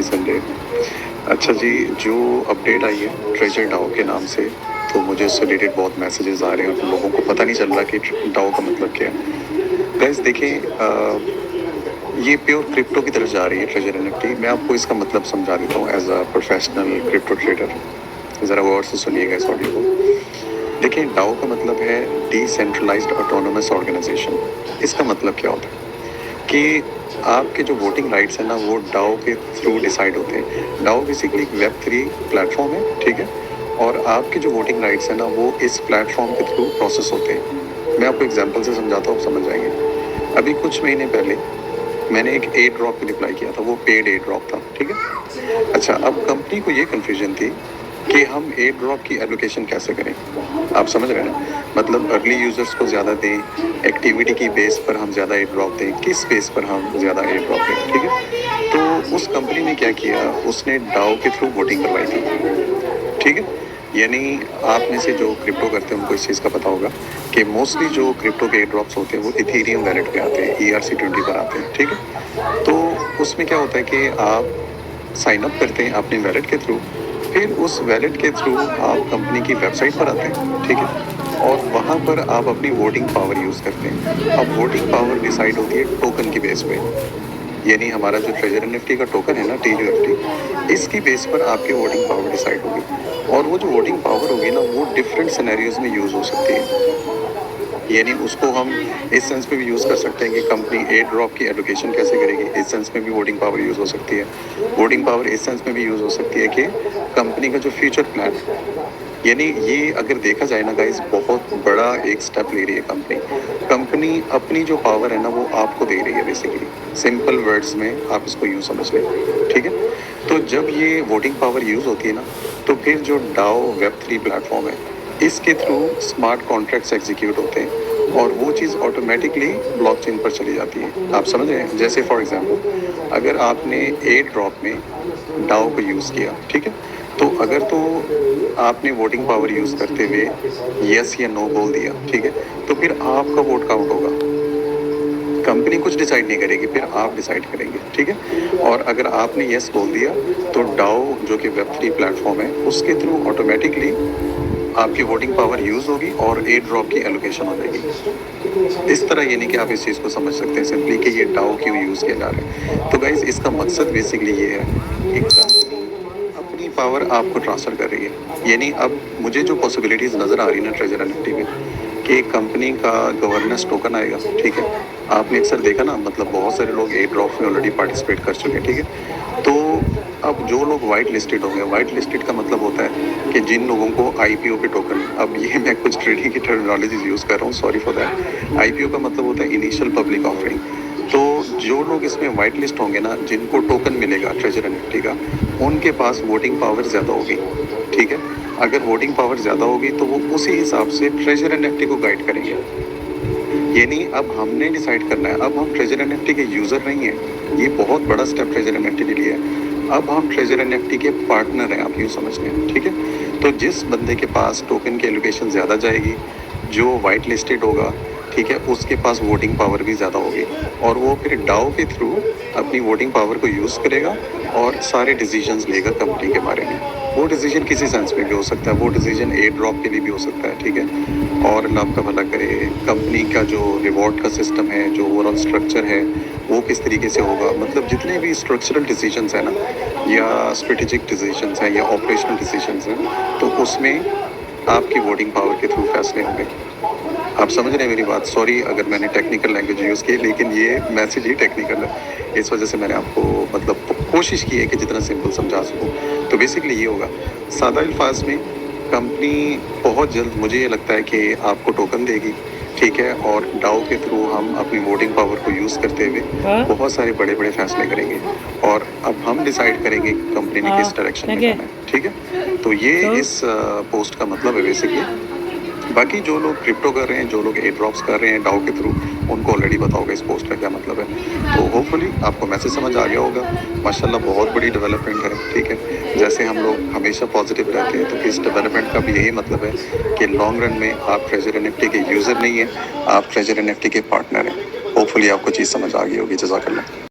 Sunday. अच्छा जी, जो update आई है ट्रेजर डाओ के नाम से, तो मुझे उससे रिलेटेड बहुत मैसेजेस आ रहे हैं और लोगों को पता नहीं चल रहा कि डाओ का मतलब क्या है। गाइस देखिए, ये प्योर क्रिप्टो की तरफ जा रही है ट्रेजर एनएफटी। मैं आपको इसका मतलब समझा देता हूँ as a professional crypto trader. ज़रा गौर से सुनिएगा इस ऑडियो को। देखिए, डाओ का मतलब है डिसेंट्रलाइज्ड ऑटोनोमस ऑर्गेनाइजेशन। इसका मतलब क्या होता है कि आपके जो वोटिंग राइट्स हैं ना, वो डाओ के थ्रू डिसाइड होते हैं। डाओ बेसिकली एक वेब 3 प्लेटफॉर्म है, ठीक है। और आपके जो वोटिंग राइट्स हैं ना, वो इस प्लेटफॉर्म के थ्रू प्रोसेस होते हैं। मैं आपको एग्जांपल से समझाता हूँ, आप समझ जाएंगे। अभी कुछ महीने पहले मैंने एक एयर ड्रॉप पे रिप्लाई किया था, वो पेड एयर ड्रॉप था, ठीक है। अच्छा, अब कंपनी को ये कन्फ्यूजन थी कि हम एयर ड्रॉप की एलोकेशन कैसे करें। आप समझ रहे हैं ना, मतलब अर्ली यूजर्स को ज़्यादा दें, एक्टिविटी की बेस पर हम ज़्यादा एयर ड्रॉप दें, किस बेस पर हम ज़्यादा एयर ड्रॉप दें, ठीक है। तो उस कंपनी ने क्या किया, उसने डाओ के थ्रू वोटिंग करवाई थी, ठीक है। यानी आप में से जो क्रिप्टो करते हैं उनको इस चीज़ का पता होगा कि मोस्टली जो क्रिप्टो के एयर ड्रॉप्स होते हैं वो इथेरियम वैलेट पे आते हैं, ERC20 पर आते हैं, ठीक है। तो उसमें क्या होता है कि आप साइन अप करते हैं अपने वैलेट के थ्रू, फिर उस वैलेट के थ्रू आप कंपनी की वेबसाइट पर आते हैं, ठीक है। और वहाँ पर आप अपनी वोटिंग पावर यूज़ करते हैं। अब वोटिंग पावर डिसाइड होती है टोकन की बेस पे। यानी हमारा जो ट्रेजर एनएफटी का टोकन है ना, TUFT, इसकी बेस पर आपकी वोटिंग पावर डिसाइड होगी। और वो जो वोटिंग पावर होगी ना, वो डिफरेंट सिनेरियोज में यूज़ हो सकती है। यानी उसको हम इस सेंस में भी यूज़ कर सकते हैं कि कंपनी एयर ड्रॉप की एलोकेशन कैसे करेगी, इस सेंस में भी वोटिंग पावर यूज़ हो सकती है। वोटिंग पावर इस सेंस में भी यूज़ हो सकती है कि कंपनी का जो फ्यूचर प्लान, यानी ये अगर देखा जाए ना गाइस, बहुत बड़ा एक स्टेप ले रही है कंपनी। कंपनी अपनी जो पावर है ना, वो आपको दे रही है बेसिकली। सिंपल वर्ड्स में आप इसको यूँ समझ लें, ठीक है। तो जब ये वोटिंग पावर यूज़ होती है ना, तो फिर जो डाओ वेब 3 प्लेटफॉर्म है, इसके थ्रू स्मार्ट कॉन्ट्रैक्ट्स एग्जीक्यूट होते हैं और वो चीज़ ऑटोमेटिकली ब्लॉकचेन पर चली जाती है। आप समझ रहे हैं। जैसे फॉर एग्जांपल, अगर आपने एयर ड्रॉप में डाओ को यूज़ किया, ठीक है, तो अगर तो आपने वोटिंग पावर यूज़ करते हुए यस या नो बोल दिया, ठीक है, तो फिर आपका वोट काउंट होगा। कंपनी कुछ डिसाइड नहीं करेगी, फिर आप डिसाइड करेंगे, ठीक है। और अगर आपने यस बोल दिया, तो डाओ जो कि वेब 3 प्लेटफॉर्म है, उसके थ्रू ऑटोमेटिकली आपकी वोटिंग पावर यूज़ होगी और एयर ड्रॉप की एलोकेशन हो जाएगी। इस तरह यानी कि आप इस चीज़ को समझ सकते हैं सिंपली कि ये डाओ क्यों यूज़ किया जा रहा है। तो गाइज, इसका मकसद बेसिकली ये है कि कंपनी अपनी पावर आपको ट्रांसफ़र कर रही है। यानी अब मुझे जो पॉसिबिलिटीज़ नज़र आ रही है ना ट्रेजर एनएफटी में, कि कंपनी का गवर्नेंस टोकन आएगा, ठीक है। आपने अक्सर देखा ना, मतलब बहुत सारे लोग एयर ड्रॉप में ऑलरेडी पार्टिसिपेट कर चुके हैं, ठीक है। तो अब जो लोग वाइट लिस्टेड होंगे, वाइट लिस्टेड का मतलब होता है कि जिन लोगों को IPO के टोकन, अब ये मैं कुछ ट्रेडिंग की टर्मिनोलॉजीज यूज़ कर रहा हूँ, सॉरी फॉर दैट। IPO का मतलब होता है इनिशियल पब्लिक ऑफरिंग। तो जो लोग इसमें वाइट लिस्ट होंगे ना, जिनको टोकन मिलेगा ट्रेजर एनएफटी का, उनके पास वोटिंग पावर ज़्यादा होगी, ठीक है। अगर वोटिंग पावर ज़्यादा होगी तो वो उसी हिसाब से ट्रेजर एनएफटी को गाइड करेंगे। यानी अब हमने डिसाइड करना है, अब हम ट्रेजर एनएफटी के यूज़र नहीं हैं। ये बहुत बड़ा स्टेप ट्रेजर एनएफटी के लिए है। अब हम ट्रेजर एनएफटी के पार्टनर हैं, आप यूँ समझ लें, ठीक है। तो जिस बंदे के पास टोकन की एलोकेशन ज़्यादा जाएगी, जो वाइट लिस्टेड होगा, ठीक है, उसके पास वोटिंग पावर भी ज़्यादा होगी और वो फिर डाओ के थ्रू अपनी वोटिंग पावर को यूज़ करेगा और सारे डिसीजंस लेगा कंपनी के बारे में। वो डिसीजन किसी सेंस में भी हो सकता है, वो डिसीजन एयर ड्रॉप के लिए भी हो सकता है, ठीक है। और अल्लाह आपका भला करे, कंपनी का जो रिवॉर्ड का सिस्टम है, जो ओवरऑल स्ट्रक्चर है, वो किस तरीके से होगा, मतलब जितने भी स्ट्रक्चरल डिसीजंस हैं ना, या स्ट्रेटेजिक डिसीजंस हैं या ऑपरेशनल डिसीजंस हैं, तो उसमें आपकी वोटिंग पावर के थ्रू फैसले होंगे। आप समझ रहे हैं मेरी बात। सॉरी अगर मैंने टेक्निकल लैंग्वेज यूज़ की, लेकिन ये मैसेज ही टेक्निकल है, इस वजह से मैंने आपको मतलब कोशिश की है कि जितना सिंपल समझा सकूँ। तो बेसिकली ये होगा, सादा अल्फाज में, कंपनी बहुत जल्द मुझे ये लगता है कि आपको टोकन देगी, ठीक है। और डाओ के थ्रू हम अपनी वोटिंग पावर को यूज़ करते हुए बहुत सारे बड़े बड़े फैसले करेंगे और अब हम डिसाइड करेंगे कि कंपनी ने किस डायरेक्शन में जाना है, ठीक है। तो ये इस पोस्ट का मतलब है बेसिकली। बाकी जो लोग क्रिप्टो कर रहे हैं, जो लोग एयर ड्रॉप्स कर रहे हैं डाओ के थ्रू, उनको ऑलरेडी पता होगा इस पोस्ट का क्या मतलब है। तो होपफुली आपको मैसेज समझ आ गया होगा। माशाल्लाह बहुत बड़ी डेवलपमेंट है, ठीक है। जैसे हम लोग हमेशा पॉजिटिव रहते हैं, तो इस डेवलपमेंट का भी यही मतलब है कि लॉन्ग रन में आप ट्रेजर एनएफटी के यूज़र नहीं हैं, आप ट्रेजर एनएफटी के पार्टनर हैं। होपफुली आपको चीज़ समझ आ गई होगी। जज़ाकल्लाह।